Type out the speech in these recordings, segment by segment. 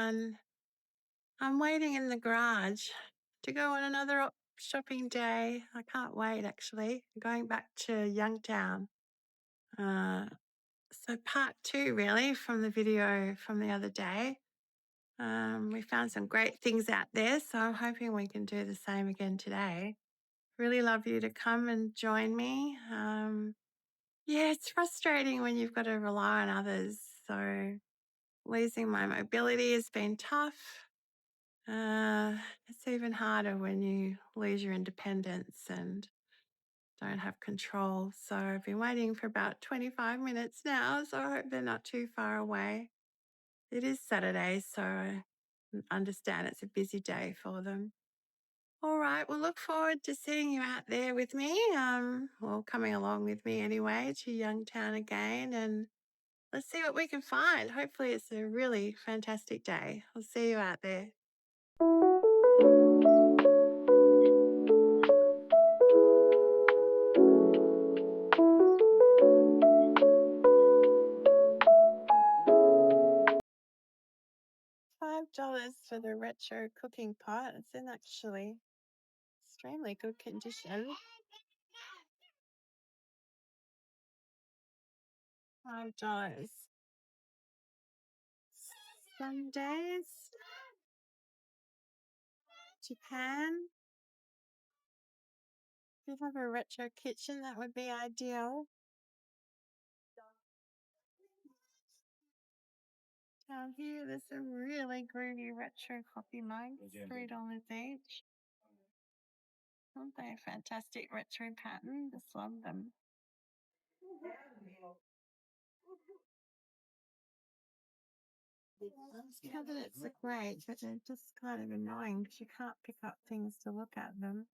everyone. I'm waiting in the garage to go on another shopping day. I can't wait, actually. I'm going back to Youngtown. So part two, really, from the video from the other day. We found some great things out there, so I'm hoping we can do the same again today. Really love you to come and join me. Yeah, it's frustrating when you've got to rely on others. So losing my mobility has been tough. It's even harder when you lose your independence and don't have control. So I've been waiting for about 25 minutes now, so I hope they're not too far away. It is Saturday, so I understand it's a busy day for them. All right, we'll look forward to seeing you out there with me, or coming along with me anyway to Youngtown again, and let's see what we can find. Hopefully it's a really fantastic day. I'll see you out there. $5 for the retro cooking pot. It's in actually extremely good condition. $5. Sundays. Japan. If you have a retro kitchen, that would be ideal. Down here, there's some really groovy retro coffee mugs, $3 each. Aren't they a fantastic retro pattern? Just love them. Those cabinets are great, but they're just kind of annoying because you can't pick up things to look at them.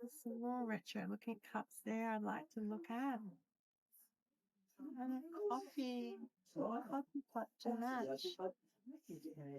There's some more retro looking cups there I'd like to look at. And a coffee pot to match. That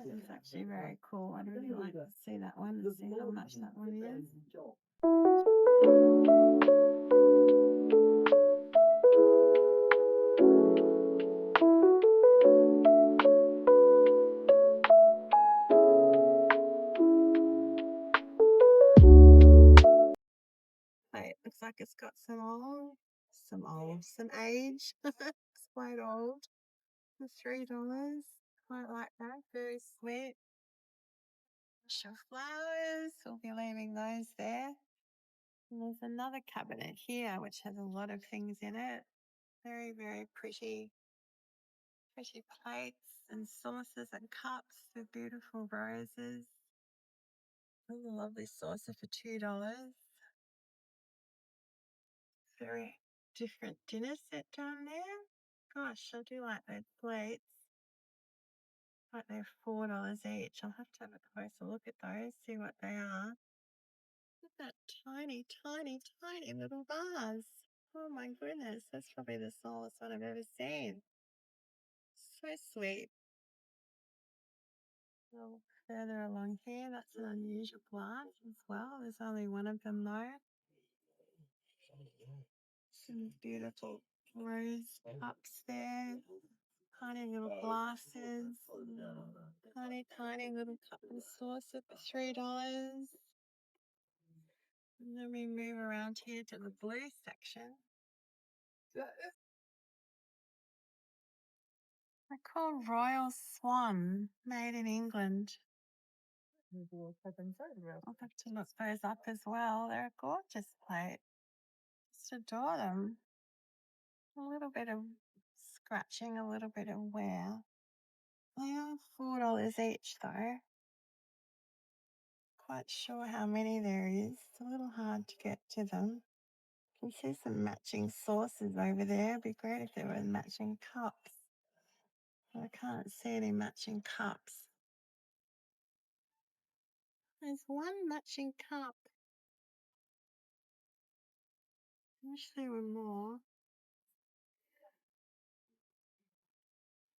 is actually very cool. I'd really like to see that one and see how much that one is. Wait, looks like it's got some age. It's quite old. For $3. Quite like that. Very sweet. Bush of flowers. We'll be leaving those there. And there's another cabinet here which has a lot of things in it. Very, very pretty. Pretty plates and saucers and cups with beautiful roses. There's a lovely saucer for $2. Very different dinner set down there. Gosh, I do like those plates. Like they're $4 each. I'll have to have a closer look at those, see what they are. Look at that tiny, tiny, tiny little vase. Oh my goodness, that's probably the smallest one I've ever seen. So sweet. A little further along here, that's an unusual glass as well. There's only one of them though. Some beautiful rose cups there. Tiny little glasses. Tiny, tiny little cup and saucer for $3. And then we move around here to the blue section. They're called Royal Swan, made in England. I'll have to look those up as well. They're a gorgeous plate. Just adore them. A little bit of scratching, a little bit of wear. They are $4 each though. Quite sure how many there is. It's a little hard to get to them. You can see some matching saucers over there. It'd be great if there were matching cups. I can't see any matching cups. There's one matching cup. I wish there were more.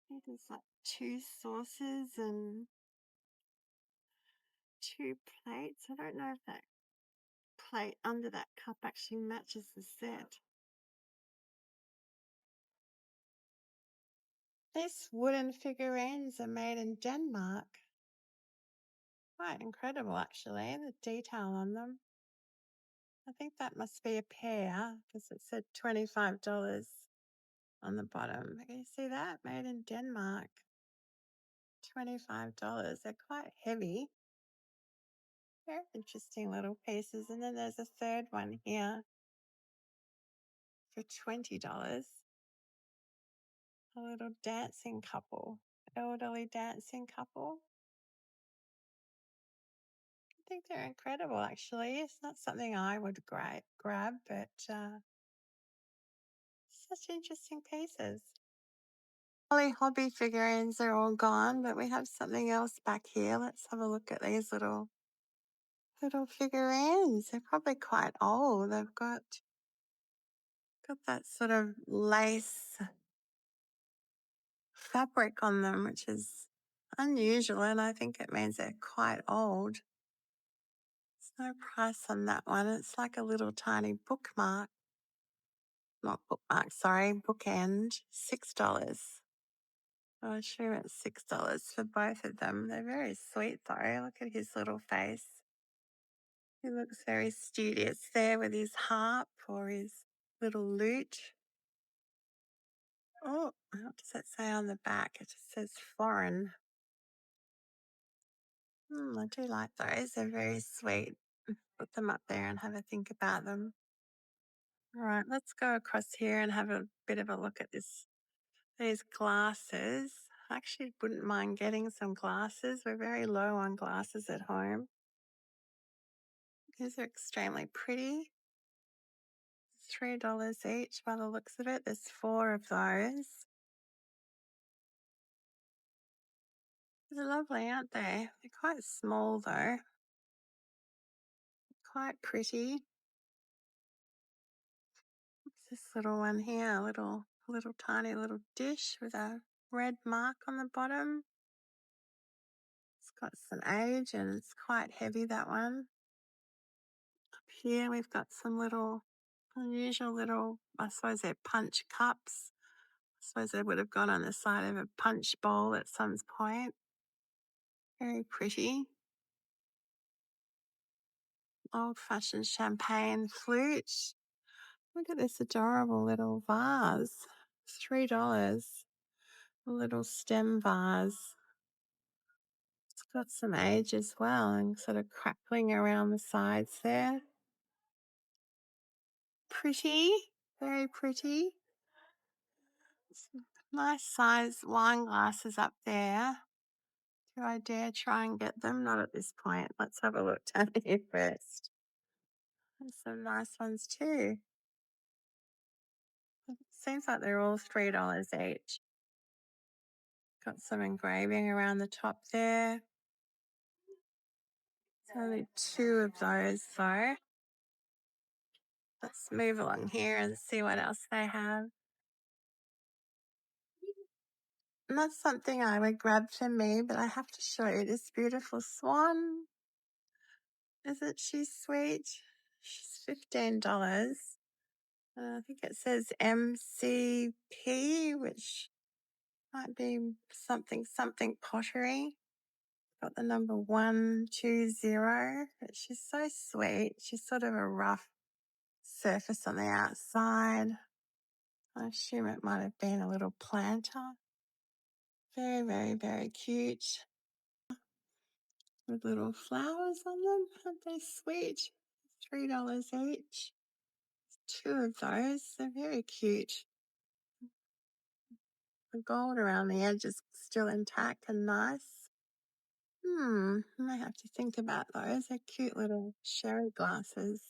I think there's like 2 saucers and 2 plates. I don't know if that plate under that cup actually matches the set. These wooden figurines are made in Denmark. quite incredible, actually, the detail on them. I think that must be a pair because it said $25 on the bottom. Can you see that? Made in Denmark. $25. They're quite heavy. Very interesting little pieces. And then there's a third one here for $20. A little dancing couple, elderly dancing couple. I think they're incredible, actually. It's not something I would grab, but such interesting pieces. Holly hobby figurines are all gone, but we have something else back here. Let's have a look at these little figurines. They're probably quite old. They've got that sort of lace fabric on them, which is unusual, and I think it means they're quite old. There's no price on that one. It's like a little tiny bookmark. Not bookmark, sorry, bookend. $6. I'm sure it's $6 for both of them. They're very sweet though. Look at his little face. He looks very studious there with his harp or his little lute. Oh, what does it say on the back? It just says foreign. I do like those. They're very sweet. Put them up there and have a think about them. All right, let's go across here and have a bit of a look at these glasses. I actually wouldn't mind getting some glasses. We're very low on glasses at home. These are extremely pretty. $3 each by the looks of it. There's 4 of those. They're lovely, aren't they? They're quite small though. Quite pretty. What's this little one here? A little tiny little dish with a red mark on the bottom. It's got some age and it's quite heavy, that one. Up here we've got some unusual little, I suppose they're punch cups. I suppose they would have gone on the side of a punch bowl at some point. Very pretty. Old-fashioned champagne flute. Look at this adorable little vase. $3. A little stem vase. It's got some age as well and sort of crackling around the sides there. Pretty. Very pretty. Some nice size wine glasses up there. Do I dare try and get them? Not at this point. Let's have a look down here first. There's some nice ones too. Seems like they're all $3 each. Got some engraving around the top there. There's only 2 of those though. Let's move along here and see what else they have. Not something I would grab for me, but I have to show you this beautiful swan. Isn't she sweet? She's $15. I think it says MCP, which might be something pottery. Got the number 120, but she's so sweet. She's sort of a rough surface on the outside. I assume it might have been a little planter. Very, very, very cute. With little flowers on them. Aren't they sweet? $3 each. 2 of those. They're very cute. The gold around the edge is still intact and nice. I may have to think about those. They're cute little sherry glasses.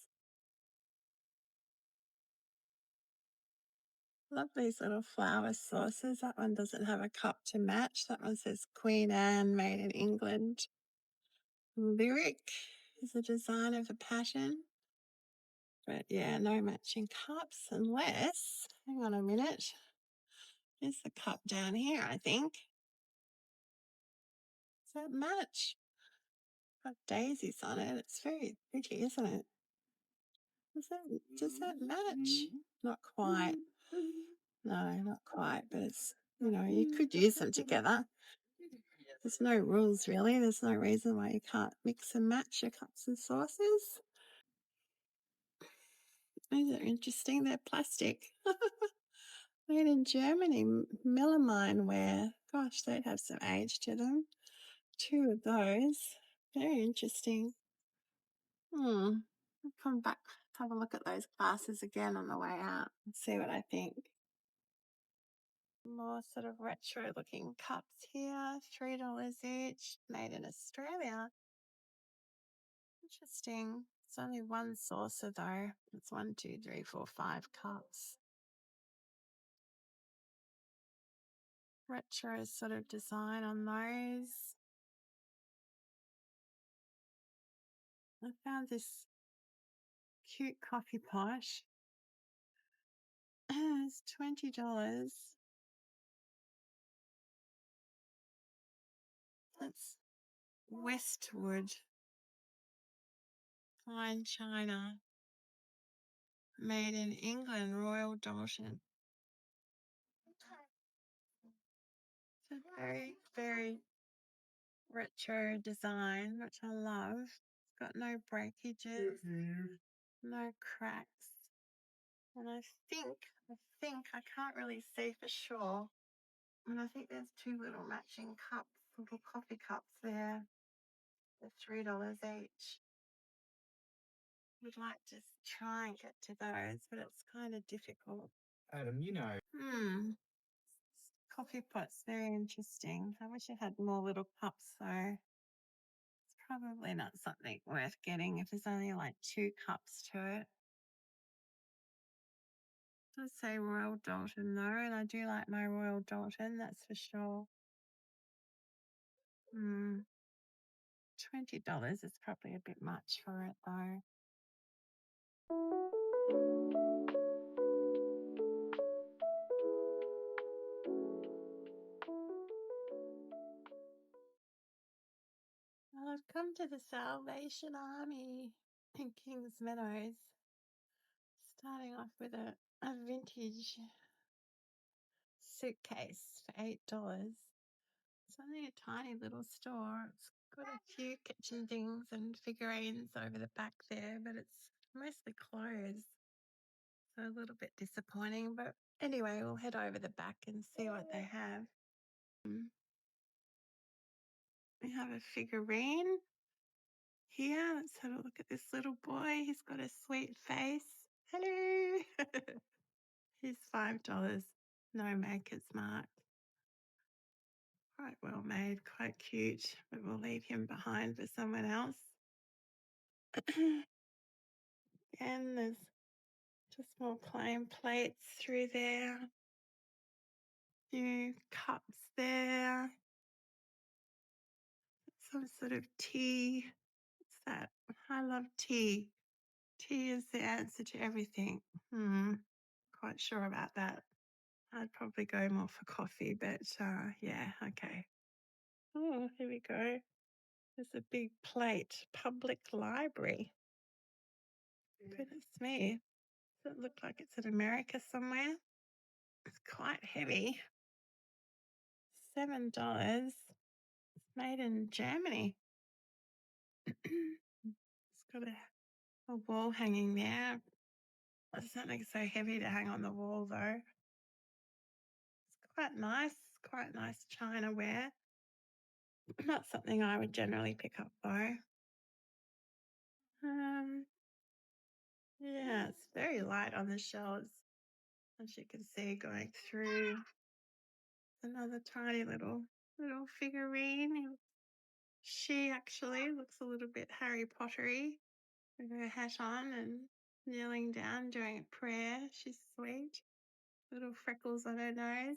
Love these little flower saucers. That one doesn't have a cup to match. That one says Queen Anne, made in England. Lyric is the design of the pattern. But yeah, no matching cups unless, hang on a minute, there's the cup down here, I think. Does that match? Got daisies on it. It's very pretty, isn't it? Does that match? Not quite. No, not quite, but it's, you could use them together. There's no rules really. There's no reason why you can't mix and match your cups and saucers. These are interesting. They're plastic. Made in Germany, melamine ware. Gosh, they'd have some age to them. 2 of those. Very interesting. I'll come back, have a look at those glasses again on the way out and see what I think. More sort of retro looking cups here, $3 each, made in Australia. Interesting. It's only one saucer though. It's 1, 2, 3, 4, 5 cups. Retro sort of design on those. I found this cute coffee pot. It's $20. It's Westwood fine china, made in England, Royal Dalton. It's a very, very retro design, which I love. It's got no breakages, no cracks. And I think, I can't really see for sure. And I think there's 2 little matching cups, little coffee cups there. They're $3 each. Would like to try and get to those, but it's kind of difficult. Adam, Coffee pot's very interesting. I wish it had more little cups though. It's probably not something worth getting if there's only like 2 cups to it. It does say Royal Dalton though, and I do like my Royal Dalton, that's for sure. $20 is probably a bit much for it though. Well, I've come to the Salvation Army in Kings Meadows, starting off with a vintage suitcase for $8. It's only a tiny little store. It's got a few kitchen things and figurines over the back there, but it's mostly clothes. So a little bit disappointing, but anyway, we'll head over the back and see what they have. We have a figurine here. Let's have a look at this little boy. He's got a sweet face. Hello. He's $5. No maker's mark. Quite well made, quite cute, but we'll leave him behind for someone else. And there's just more plain plates through there. Few cups there. Some sort of tea. What's that? I love tea. Tea is the answer to everything. Quite sure about that. I'd probably go more for coffee, but yeah, okay. Oh, here we go. There's a big plate. Public library. Goodness me. Does it look like it's in America somewhere? It's quite heavy. $7. It's made in Germany. It's got a wall hanging there. It's something so heavy to hang on the wall though. It's quite nice china ware. Not something I would generally pick up though. Yeah, it's very light on the shelves, as you can see going through. Another tiny little figurine. She actually looks a little bit Harry Pottery with her hat on and kneeling down doing a prayer. She's sweet. Little freckles on her nose.